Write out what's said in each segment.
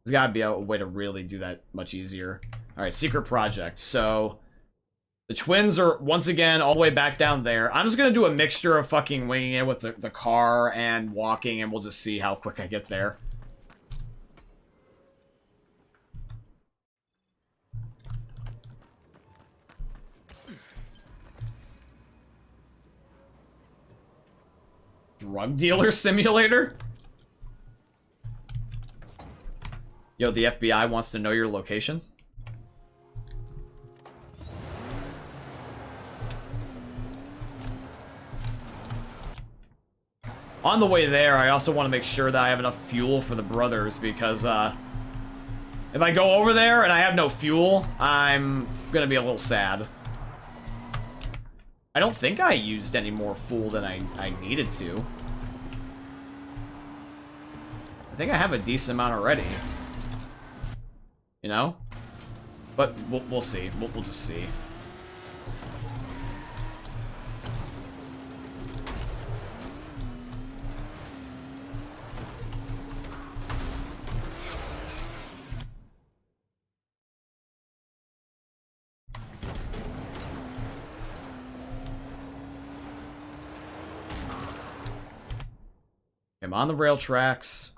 There's gotta be a way to really do that much easier. Alright, secret project. So, the twins are, once again, all the way back down there. I'm just gonna do a mixture of fucking winging it with the car and walking, and we'll just see how quick I get there. Drug dealer simulator? Yo, the FBI wants to know your location. On the way there, I also want to make sure that I have enough fuel for the brothers, because, if I go over there and I have no fuel, I'm gonna be a little sad. I don't think I used any more fuel than I needed to. I think I have a decent amount already. You know? But we'll see. We'll just see. I'm on the rail tracks.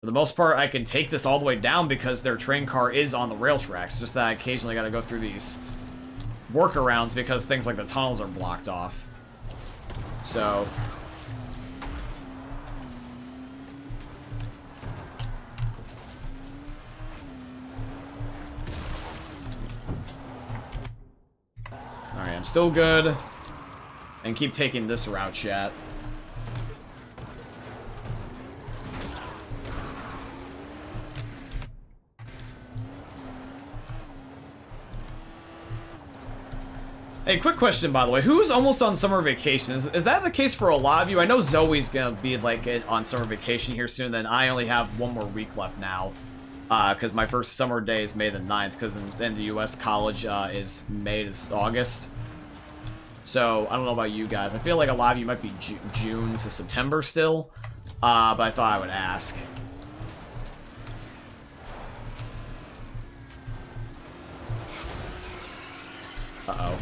For the most part, I can take this all the way down because their train car is on the rail tracks. Just that I occasionally gotta go through these workarounds because things like the tunnels are blocked off. So... Alright, I'm still good. And keep taking this route, chat. Hey, quick question, by the way. Who's almost on summer vacation? Is that the case for a lot of you? I know Zoe's gonna be, like, on summer vacation here soon, then I only have one more week left now. Because my first summer day is May the 9th, because in the US, college is May to August. So, I don't know about you guys. I feel like a lot of you might be June to September still. But I thought I would ask. Uh-oh.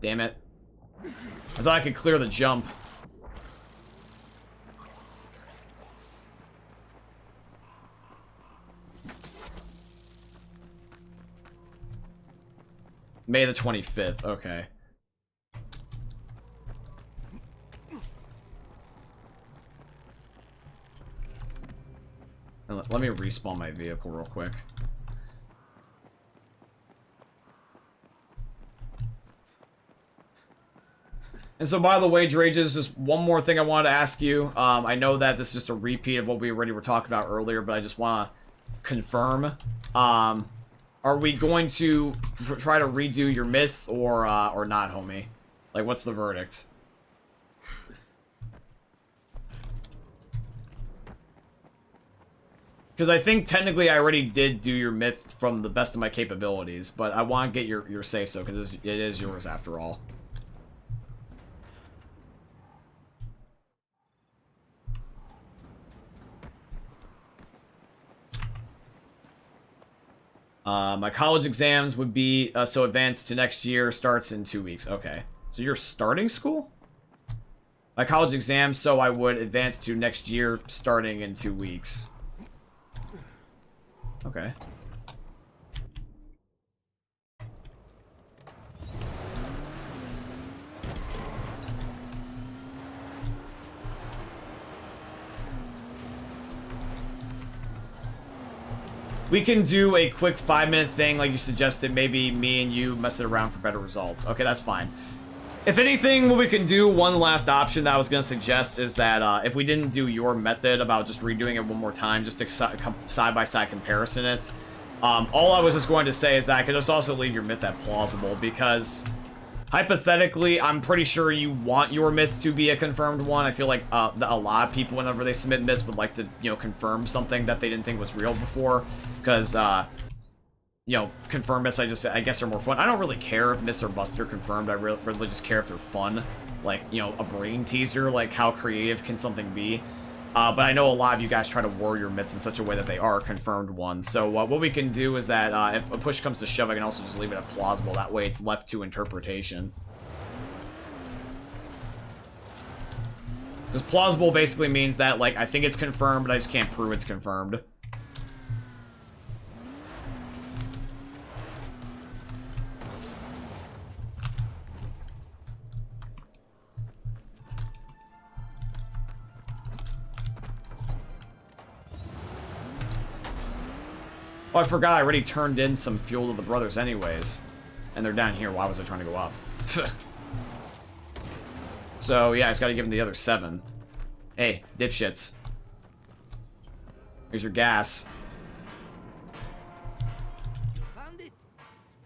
Damn it. I thought I could clear the jump. May the 25th, okay. Let me respawn my vehicle real quick. And so, by the way, Drages, just one more thing I wanted to ask you. I know that this is just a repeat of what we already were talking about earlier, but I just want to confirm. Are we going to try to redo your myth or not, homie? Like, what's the verdict? Because I think technically I already did do your myth from the best of my capabilities, but I want to get your say-so, because it is yours after all. My college exams would be so advanced to next year, starts in 2 weeks. Okay. So you're starting school? My college exams, so I would advance to next year, starting in 2 weeks. Okay. We can do a quick 5-minute thing like you suggested, maybe me and you mess it around for better results. Okay, that's fine. If anything, what we can do, one last option that I was going to suggest is that if we didn't do your method about just redoing it one more time, just to side-by-side comparison it, all I was just going to say is that I could just also leave your myth at plausible, because hypothetically, I'm pretty sure you want your myth to be a confirmed one. I feel like a lot of people, whenever they submit myths, would like to, you know, confirm something that they didn't think was real before, because, you know, confirmed myths, I guess, are more fun. I don't really care if myths are busted or confirmed. I really just care if they're fun. Like, you know, a brain teaser, like, how creative can something be? But I know a lot of you guys try to warrior myths in such a way that they are confirmed ones. So what we can do is that if a push comes to shove, I can also just leave it at plausible. That way it's left to interpretation. Because plausible basically means that, like, I think it's confirmed, but I just can't prove it's confirmed. Oh, I forgot I already turned in some fuel to the brothers anyways. And they're down here. Why was I trying to go up? So, yeah, I just gotta give them the other 7. Hey, dipshits. Here's your gas. You found it?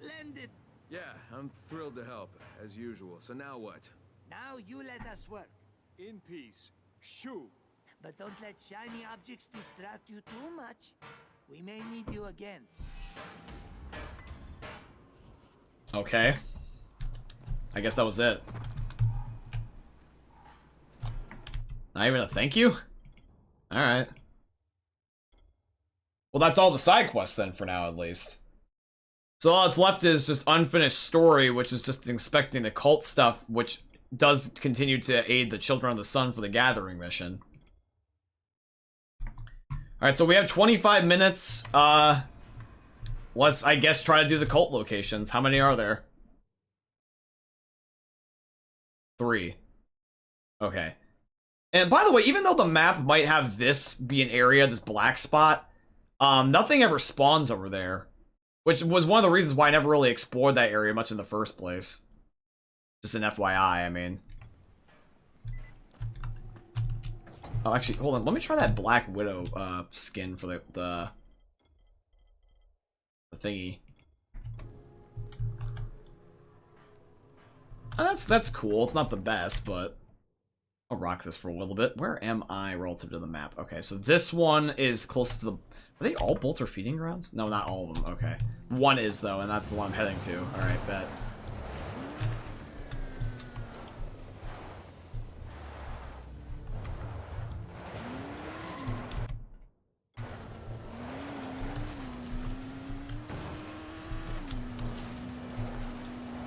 Splendid. Yeah, I'm thrilled to help, as usual. So now what? Now you let us work. In peace. Shoo! But don't let shiny objects distract you too much. We may need you again. Okay. I guess that was it. Not even a thank you? Alright. Well, that's all the side quests then, for now, at least. So all that's left is just unfinished story, which is just inspecting the cult stuff, which does continue to aid the Children of the Sun for the Gathering mission. Alright, so we have 25 minutes. Let's, I guess, try to do the cult locations. How many are there? 3. Okay. And by the way, even though the map might have this be an area, this black spot, nothing ever spawns over there. Which was one of the reasons why I never really explored that area much in the first place. Just an FYI, I mean. Oh, actually, hold on. Let me try that Black Widow skin for the thingy. Oh, that's cool. It's not the best, but I'll rock this for a little bit. Where am I relative to the map? Okay, so this one is close to the... Are they all bolter feeding grounds? No, not all of them. Okay. One is, though, and that's the one I'm heading to. Alright, bet.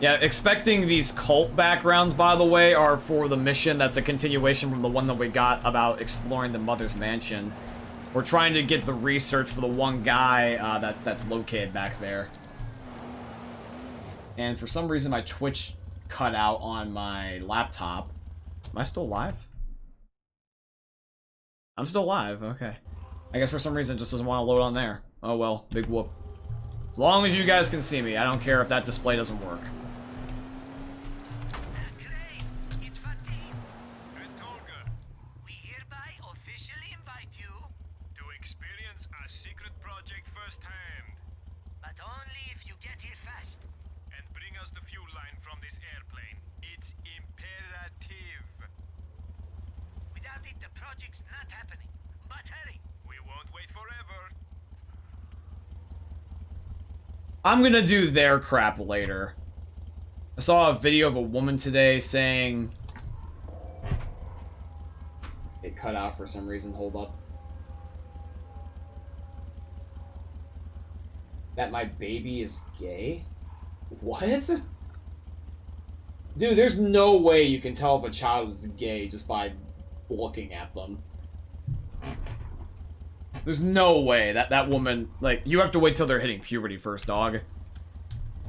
Yeah, expecting these cult backgrounds, by the way, are for the mission that's a continuation from the one that we got about exploring the Mother's Mansion. We're trying to get the research for the one guy that's located back there. And for some reason, my Twitch cut out on my laptop. Am I still live? I'm still live, okay. I guess for some reason it just doesn't want to load on there. Oh well, big whoop. As long as you guys can see me, I don't care if that display doesn't work. I'm gonna do their crap later. I saw a video of a woman today saying... It cut out for some reason, hold up. That my baby is gay? What? Dude, there's no way you can tell if a child is gay just by looking at them. There's no way that woman, like, you have to wait till they're hitting puberty first, dog.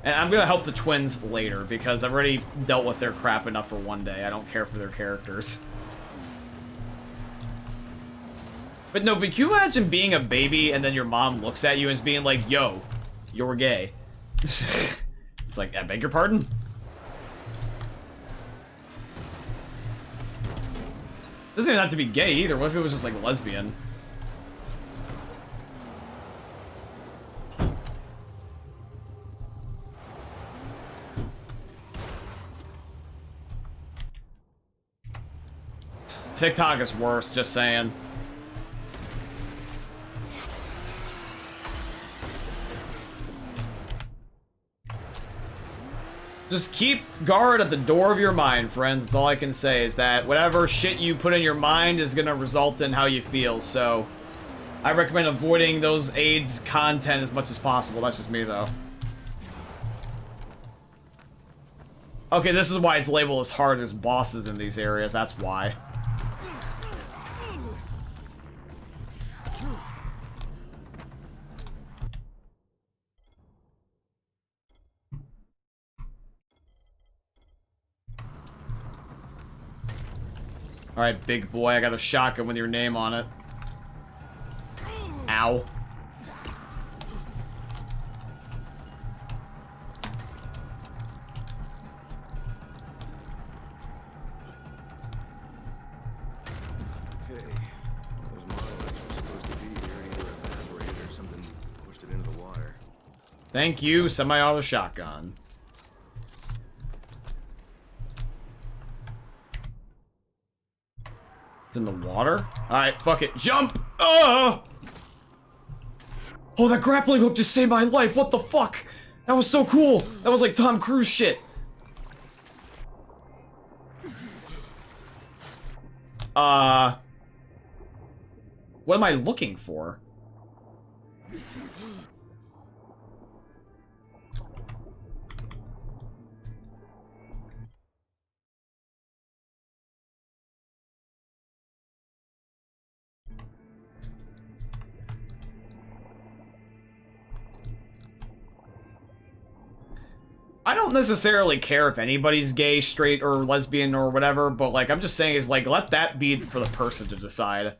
And I'm gonna help the twins later, because I've already dealt with their crap enough for one day. I don't care for their characters. But no, but can you imagine being a baby and then your mom looks at you and is being like, yo, you're gay. It's like, I beg your pardon? Doesn't even have to be gay either. What if it was just like lesbian? TikTok is worse, just saying. Just keep guard at the door of your mind, friends. That's all I can say, is that whatever shit you put in your mind is gonna result in how you feel, so I recommend avoiding those AIDS content as much as possible. That's just me, though. Okay, this is why it's labeled as hard. There's bosses in these areas, that's why. Alright, big boy, I got a shotgun with your name on it. Ow. Okay. Those monoliths were supposed to be here, either evaporated or something pushed it into the water. Thank you, semi-auto shotgun. It's in the water? Alright, fuck it. Jump! Oh, that grappling hook just saved my life. What the fuck? That was so cool. That was like Tom Cruise shit. What am I looking for? I don't necessarily care if anybody's gay, straight, or lesbian, or whatever, but, like, I'm just saying is, like, let that be for the person to decide.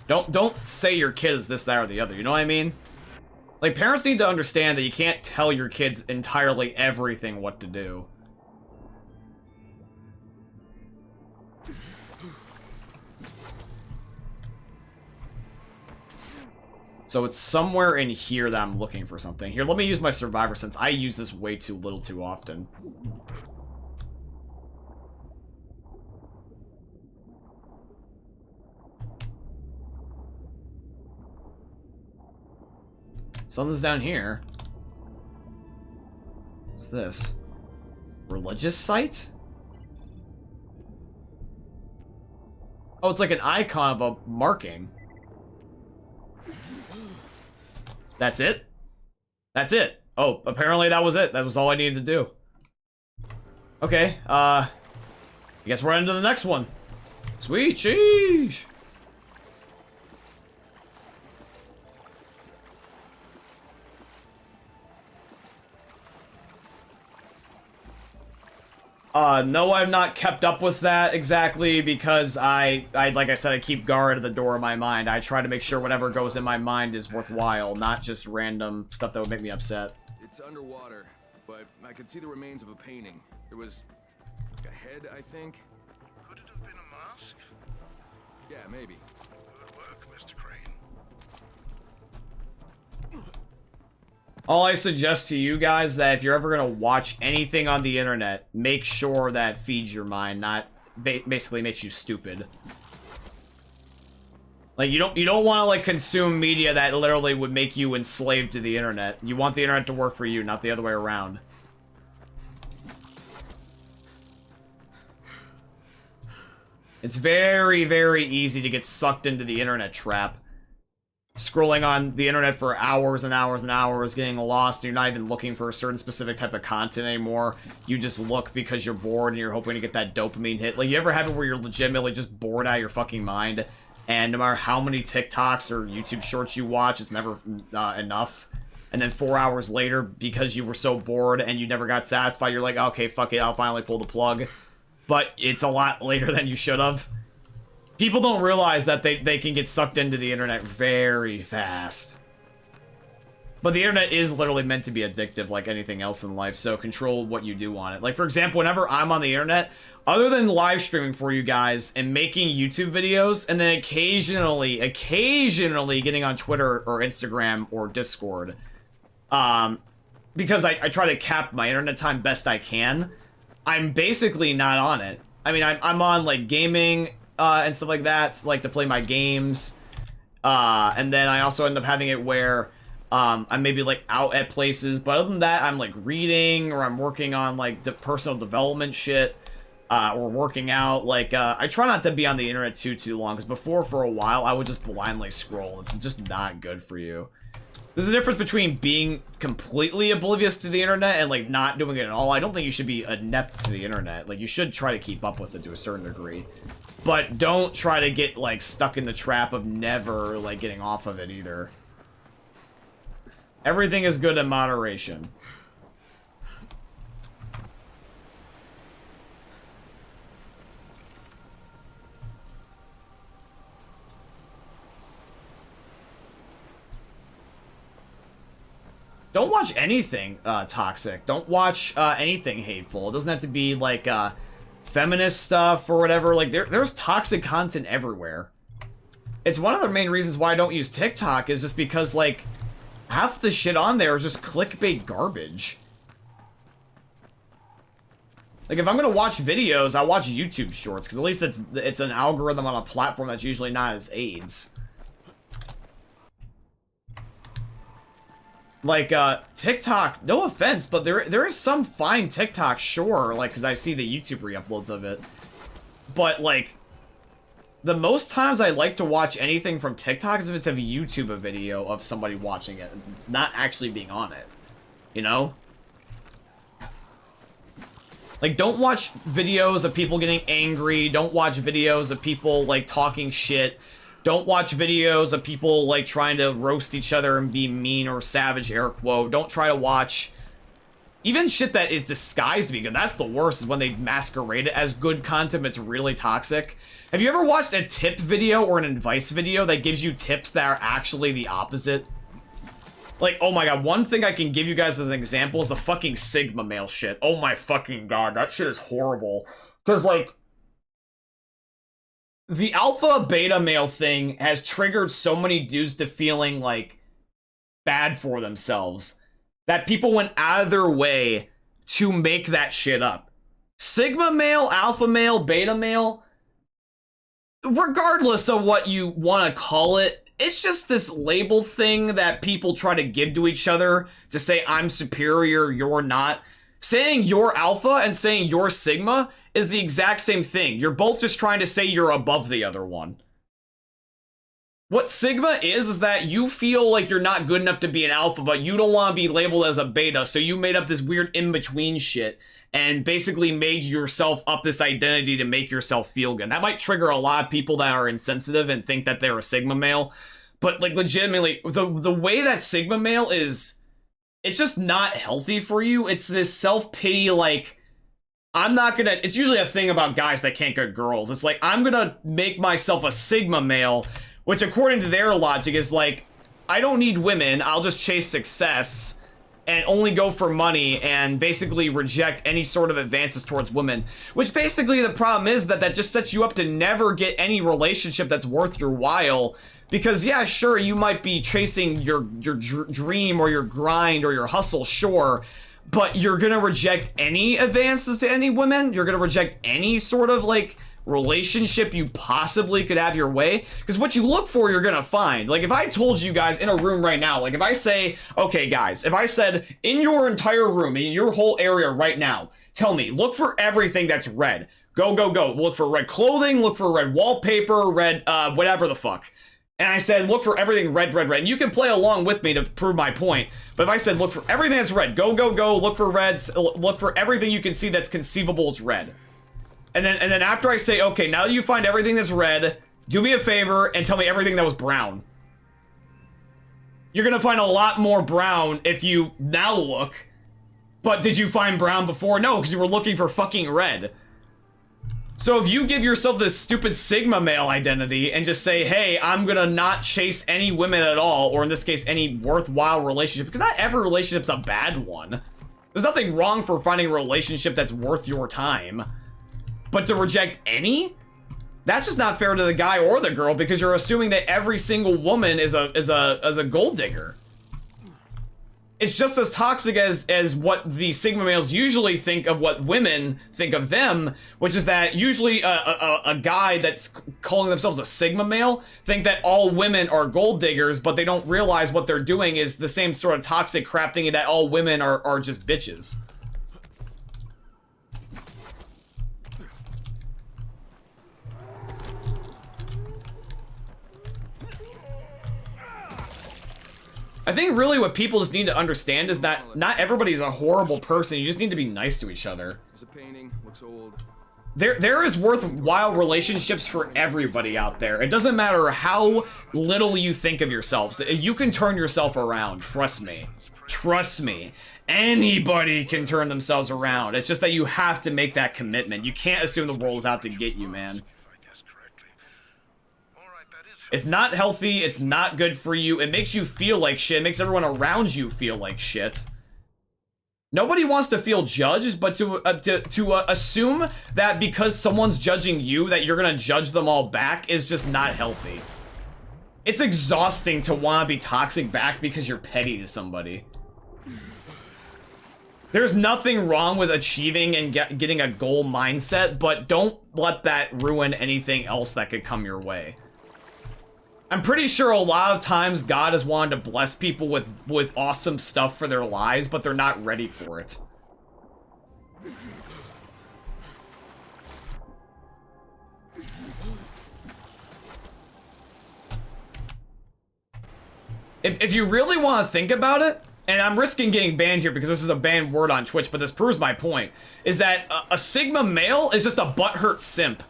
Don't say your kid is this, that, or the other, you know what I mean? Like, parents need to understand that you can't tell your kids entirely everything what to do. So it's somewhere in here that I'm looking for something. Here, let me use my survivor since I use this way too little too often. Something's down here. What's this? Religious site? Oh, it's like an icon of a marking. That's it? That's it. Oh, apparently that was it. That was all I needed to do. Okay, I guess we're on to the next one. Sweet, sheesh. No, I've not kept up with that exactly because I like I said, I keep guard at the door of my mind. I try to make sure whatever goes in my mind is worthwhile, not just random stuff that would make me upset. It's underwater, but I could see the remains of a painting. There was like a head, I think. Could it have been a mask? Yeah, maybe. Good work, Mr. Crane. All I suggest to you guys that if you're ever gonna watch anything on the internet, make sure that feeds your mind, not basically makes you stupid. Like you don't want to like consume media that literally would make you enslaved to the internet. You want the internet to work for you, not the other way around. It's very, very easy to get sucked into the internet trap. Scrolling on the internet for hours and hours and hours, getting lost, and you're not even looking for a certain specific type of content anymore. You just look because you're bored and you're hoping to get that dopamine hit. Like, you ever have it where you're legitimately just bored out of your fucking mind, and no matter how many TikToks or YouTube shorts you watch, it's never enough. And then 4 hours later, because you were so bored and you never got satisfied, you're like, okay, fuck it, I'll finally pull the plug. But it's a lot later than you should have. People don't realize that they can get sucked into the internet very fast. But the internet is literally meant to be addictive like anything else in life, so control what you do on it. Like, for example, whenever I'm on the internet, other than live streaming for you guys and making YouTube videos, and then occasionally getting on Twitter or Instagram or Discord, because I try to cap my internet time best I can, I'm basically not on it. I mean, I'm on, like, gaming, and stuff like that, like to play my games, and then I also end up having it where I'm maybe like out at places, but other than that, I'm like reading or I'm working on like the personal development shit, or working out. Like, I try not to be on the internet too long, because before, for a while, I would just blindly scroll. It's just not good for you. There's a difference between being completely oblivious to the internet and like not doing it at all. I don't think you should be inept to the internet. Like, you should try to keep up with it to a certain degree, but don't try to get like stuck in the trap of never like getting off of it either. Everything is good in moderation. Don't watch anything toxic. Don't watch anything hateful. It doesn't have to be like feminist stuff or whatever. Like there's toxic content everywhere. It's one of the main reasons why I don't use TikTok, is just because like half the shit on there is just clickbait garbage. Like, if I'm gonna watch videos, I watch YouTube Shorts, because at least it's an algorithm on a platform that's usually not as AIDS. Like, TikTok, no offense, but there is some fine TikTok, sure, like, because I see the YouTube re-uploads of it. But, like, the most times I like to watch anything from TikTok is if it's a YouTube video of somebody watching it, not actually being on it. You know? Like, don't watch videos of people getting angry. Don't watch videos of people, like, talking shit. Don't watch videos of people, like, trying to roast each other and be mean or savage, air quote. Don't try to watch even shit that is disguised to be good. That's the worst, is when they masquerade it as good content, but it's really toxic. Have you ever watched a tip video or an advice video that gives you tips that are actually the opposite? Like, oh my god, one thing I can give you guys as an example is the fucking Sigma male shit. Oh my fucking god, that shit is horrible. Because, like, the alpha beta male thing has triggered so many dudes to feeling, like, bad for themselves that people went out of their way to make that shit up. Sigma male, alpha male, beta male, regardless of what you want to call it, it's just this label thing that people try to give to each other to say, I'm superior, you're not. Saying you're alpha and saying you're sigma is the exact same thing. You're both just trying to say you're above the other one. What sigma is that you feel like you're not good enough to be an alpha, but you don't want to be labeled as a beta, so you made up this weird in-between shit and basically made yourself up this identity to make yourself feel good. That might trigger a lot of people that are insensitive and think that they're a sigma male, but, like, legitimately, the way that sigma male is, it's just not healthy for you. It's this self-pity, like, I'm not gonna, it's usually a thing about guys that can't get girls. It's like, I'm gonna make myself a sigma male, which according to their logic is like, I don't need women, I'll just chase success and only go for money and basically reject any sort of advances towards women. Which basically the problem is that just sets you up to never get any relationship that's worth your while. Because, yeah, sure, you might be chasing your dream or your grind or your hustle, sure, but you're gonna reject any advances to any women? You're gonna reject any sort of, like, relationship you possibly could have your way? Because what you look for, you're gonna find. Like, if I told you guys in a room right now, like, if I say, okay, guys, if I said, in your entire room, in your whole area right now, tell me, look for everything that's red. Go, go, go. Look for red clothing, look for red wallpaper, red, whatever the fuck. And I said, look for everything red, red, red. And you can play along with me to prove my point. But if I said, look for everything that's red, go, go, go, look for reds, look for everything you can see that's conceivable as red. And then after I say, okay, now that you find everything that's red, do me a favor and tell me everything that was brown. You're gonna find a lot more brown if you now look. But did you find brown before? No, because you were looking for fucking red. So if you give yourself this stupid sigma male identity and just say, hey, I'm gonna not chase any women at all, or in this case, any worthwhile relationship, because not every relationship's a bad one. There's nothing wrong for finding a relationship that's worth your time. But to reject any? That's just not fair to the guy or the girl, because you're assuming that every single woman is a gold digger. it's just as toxic as what the Sigma males usually think of what women think of them, which is that usually a guy that's calling themselves a Sigma male think that all women are gold diggers, but they don't realize what they're doing is the same sort of toxic crap thinking that all women are just bitches. I think really what people just need to understand is that not everybody's a horrible person. You just need to be nice to each other. There's a painting, looks old. There is worthwhile relationships for everybody out there. It doesn't matter how little you think of yourselves. You can turn yourself around. Trust me. Trust me. Anybody can turn themselves around. It's just that you have to make that commitment. You can't assume the world is out to get you, man. It's not healthy, it's not good for you, it makes you feel like shit, it makes everyone around you feel like shit. Nobody wants to feel judged, but to assume that because someone's judging you, that you're gonna judge them all back is just not healthy. It's exhausting to want to be toxic back because you're petty to somebody. There's nothing wrong with achieving and getting a goal mindset, but don't let that ruin anything else that could come your way. I'm pretty sure a lot of times God has wanted to bless people with awesome stuff for their lives, but they're not ready for it. If you really want to think about it, and I'm risking getting banned here because this is a banned word on Twitch, but this proves my point, is that a Sigma male is just a butthurt simp.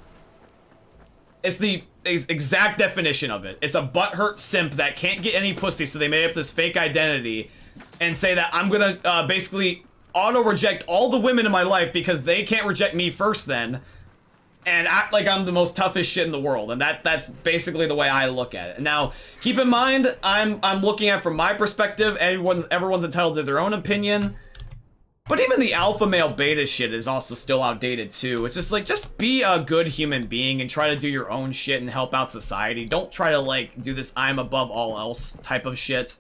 It's the exact definition of it. It's a butthurt simp that can't get any pussy, so they made up this fake identity and say that I'm gonna basically auto-reject all the women in my life because they can't reject me first then, and act like I'm the most toughest shit in the world. And that's basically the way I look at it. Now, keep in mind, I'm looking at it from my perspective. Everyone's entitled to their own opinion. But even the alpha male beta shit is also still outdated too. It's just like, just be a good human being and try to do your own shit and help out society. Don't try to like do this I'm above all else type of shit.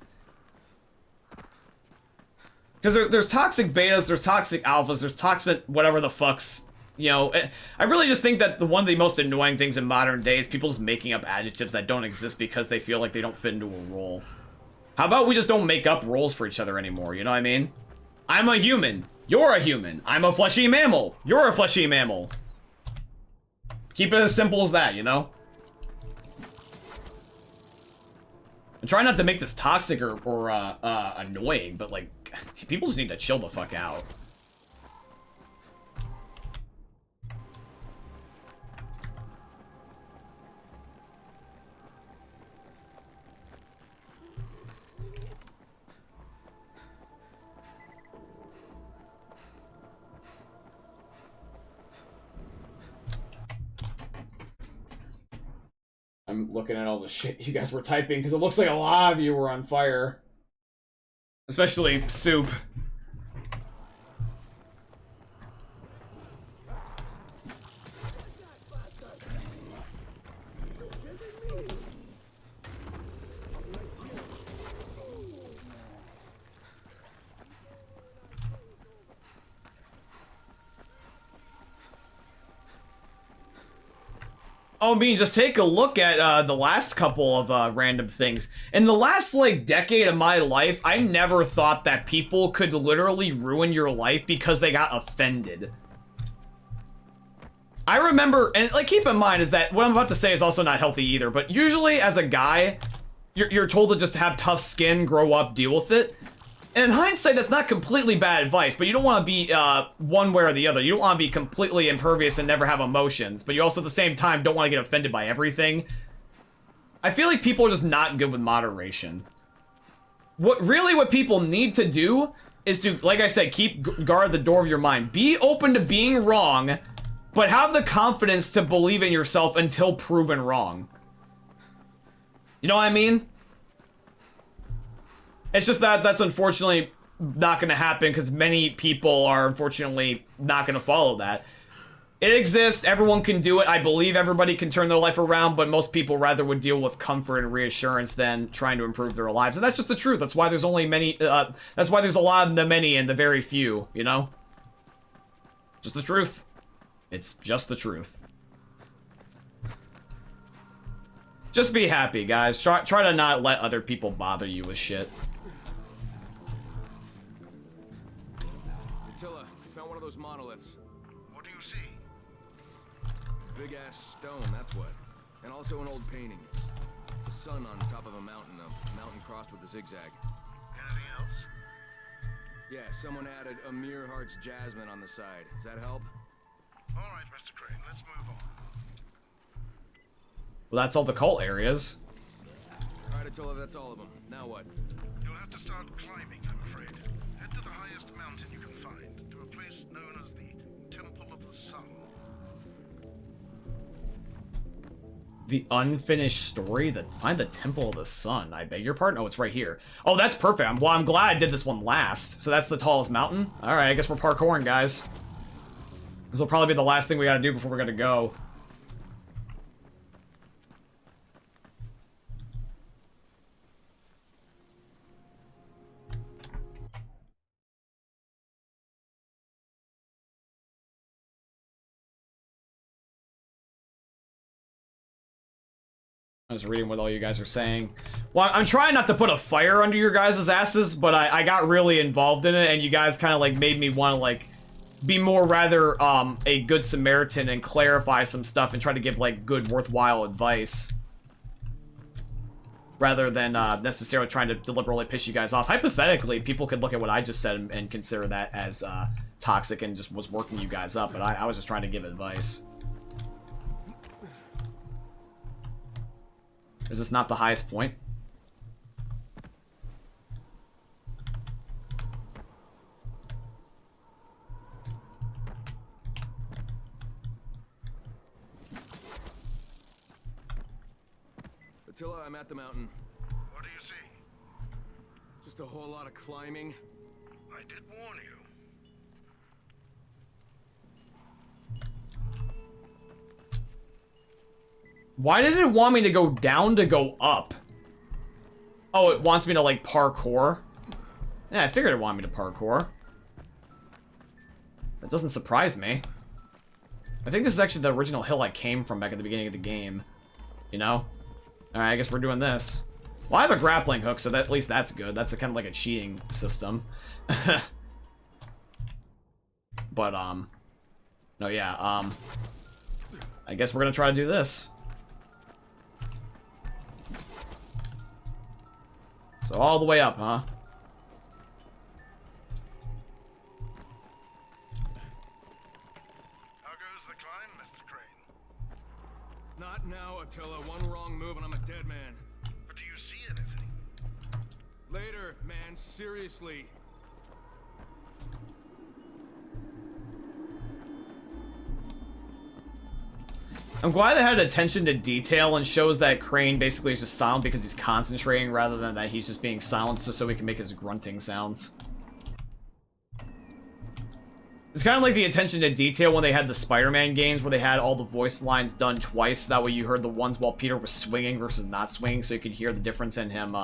Because there's toxic betas, there's toxic alphas, there's toxic whatever the fucks. You know, I really just think that one of the most annoying things in modern day is people just making up adjectives that don't exist because they feel like they don't fit into a role. How about we just don't make up roles for each other anymore, you know what I mean? I'm a human. You're a human. I'm a fleshy mammal. You're a fleshy mammal. Keep it as simple as that, you know? And try not to make this toxic or annoying, but like, people just need to chill the fuck out. I'm looking at all the shit you guys were typing because it looks like a lot of you were on fire. Especially Soup. Oh, I mean, just take a look at the last couple of random things. In the last, like, decade of my life, I never thought that people could literally ruin your life because they got offended. I remember, and, like, keep in mind is that what I'm about to say is also not healthy either, but usually as a guy, you're told to just have tough skin, grow up, deal with it. And in hindsight, that's not completely bad advice, but you don't want to be one way or the other. You don't want to be completely impervious and never have emotions, but you also at the same time don't want to get offended by everything. I feel like people are just not good with moderation. What people need to do is to, like I said, keep guard the door of your mind. Be open to being wrong, but have the confidence to believe in yourself until proven wrong. You know what I mean? It's just that that's unfortunately not going to happen because many people are unfortunately not going to follow that. It exists. Everyone can do it. I believe everybody can turn their life around, but most people rather would deal with comfort and reassurance than trying to improve their lives. And that's just the truth. That's why there's only many, that's why there's a lot of the many and the very few, you know? Just the truth. It's just the truth. Just be happy, guys. Try to not let other people bother you with shit. Attila, you found one of those monoliths. What do you see? Big ass stone, that's what. And also an old painting. It's a sun on top of a mountain crossed with a zigzag. Anything else? Yeah, someone added Amir Heart's Jasmine on the side. Does that help? All right, Mr. Crane, let's move on. Well, that's all the cult areas. Alright, Attila, that's all of them. Now what? You'll have to start climbing, I'm afraid. Head to the highest mountain you can find, to a place known as the Temple of the Sun. The unfinished story? Find the Temple of the Sun. I beg your pardon? Oh, it's right here. Oh, that's perfect. Well, I'm glad I did this one last. So that's the tallest mountain? Alright, I guess we're parkouring, guys. This will probably be the last thing we gotta do before we're gonna go. I was reading what all you guys are saying. Well, I'm trying not to put a fire under your guys' asses, but I got really involved in it, and you guys kind of, like, made me want to, like, be more rather, a good Samaritan and clarify some stuff and try to give, like, good, worthwhile advice. Rather than, necessarily trying to deliberately piss you guys off. Hypothetically, people could look at what I just said and consider that as, toxic and just was working you guys up, but I was just trying to give advice. Is this not the highest point? Attila, I'm at the mountain. What do you see? Just a whole lot of climbing. I did warn you. Why did it want me to go down to go up? Oh, it wants me to, like, parkour? Yeah, I figured it wanted me to parkour. That doesn't surprise me. I think this is actually the original hill I came from back at the beginning of the game. You know? Alright, I guess we're doing this. Well, I have a grappling hook, so that, at least that's good. That's kind of like a cheating system. But, no, yeah, I guess we're gonna try to do this. So all the way up, huh? How goes the climb, Mr. Crane? Not now, Attila. One wrong move and I'm a dead man. But do you see anything? Later, man. Seriously. I'm glad it had attention to detail and shows that Crane basically is just silent because he's concentrating rather than that he's just being silent so he can make his grunting sounds. It's kind of like the attention to detail when they had the Spider-Man games where they had all the voice lines done twice. That way you heard the ones while Peter was swinging versus not swinging, so you could hear the difference in him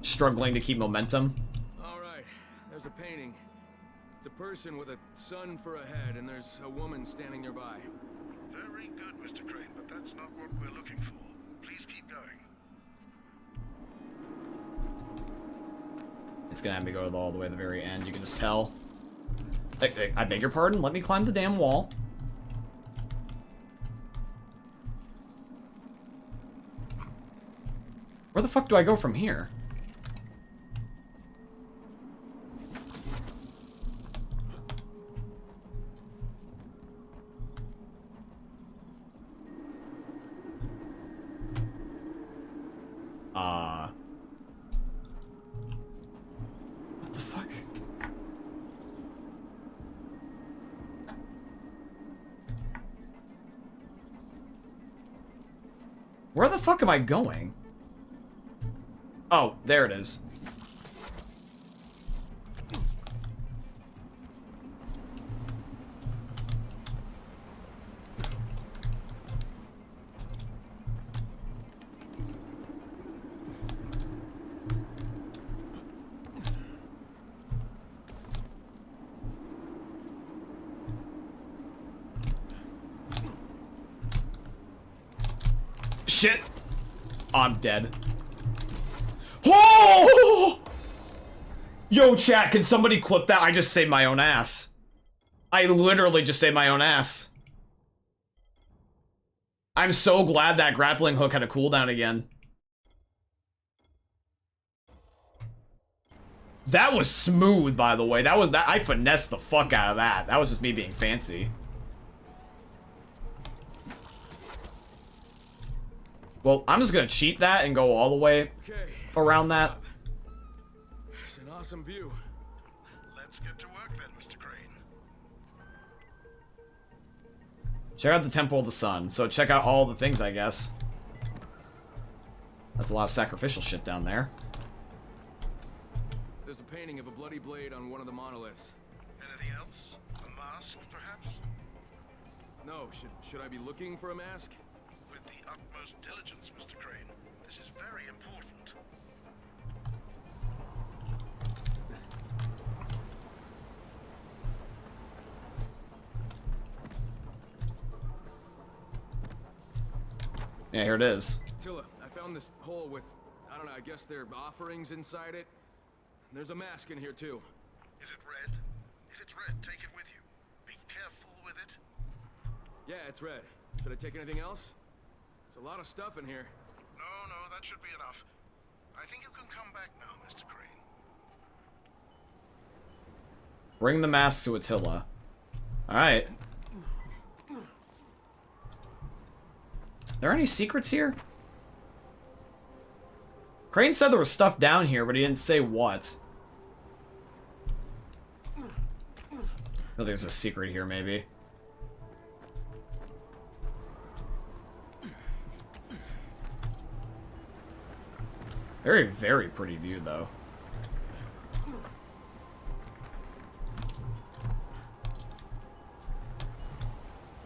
struggling to keep momentum. Alright, there's a painting. It's a person with a sun for a head, and there's a woman standing nearby. Very good, Mr. Crane, but that's not what we're looking for. Please keep going. It's gonna have me go all the way to the very end, you can just tell. I beg your pardon, let me climb the damn wall. Where the fuck do I go from here? What the fuck? Where the fuck am I going? Oh, there it is. shit! I'm dead. Oh! Yo, chat, can somebody clip that? I just saved my own ass. I literally just saved my own ass. I'm so glad that grappling hook had a cooldown again. That was smooth, by the way. I finessed the fuck out of that. That was just me being fancy. Well, I'm just gonna cheat that and go all the way around that. It's an awesome view. Let's get to work then, Mr. Crane. Check out the Temple of the Sun. So check out all the things, I guess. That's a lot of sacrificial shit down there. There's a painting of a bloody blade on one of the monoliths. Anything else? A mask, perhaps? No, should I be looking for a mask? With the utmost diligence, Mr. Crane. This is very important. Yeah, here it is. Attila, I found this hole with, I don't know, I guess they're offerings inside it. There's a mask in here too. Is it red? If it's red, take it with you. Be careful with it. Yeah, it's red. Should I take anything else? There's a lot of stuff in here. No, that should be enough. I think you can come back now, Mr. Crane. Bring the mask to Attila. Alright. Are there any secrets here? Crane said there was stuff down here, but he didn't say what. Oh, there's a secret here, maybe. Very, very pretty view, though.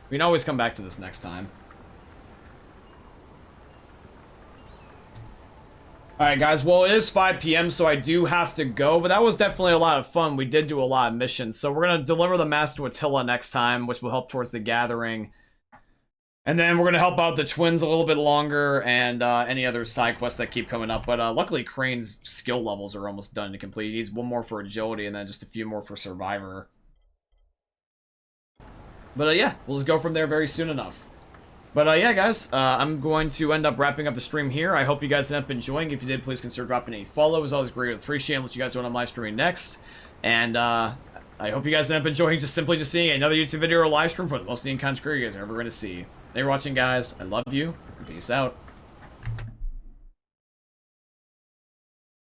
We can always come back to this next time. Alright guys, well it is 5 PM, so I do have to go, but that was definitely a lot of fun. We did do a lot of missions, so we're going to deliver the mask to Attila next time, which will help towards the gathering. And then we're going to help out the twins a little bit longer, and any other side quests that keep coming up. But luckily Crane's skill levels are almost done to complete. He needs one more for agility, and then just a few more for survivor. But yeah, we'll just go from there very soon enough. But yeah, guys, I'm going to end up wrapping up the stream here. I hope you guys ended up enjoying. If you did, please consider dropping a follow. It was always great. Appreciate it. Let you guys know when I'm live streaming next. And I hope you guys end up enjoying just seeing another YouTube video or live stream for the most content creator you guys are ever going to see. Thanks for watching, guys. I love you. Peace out.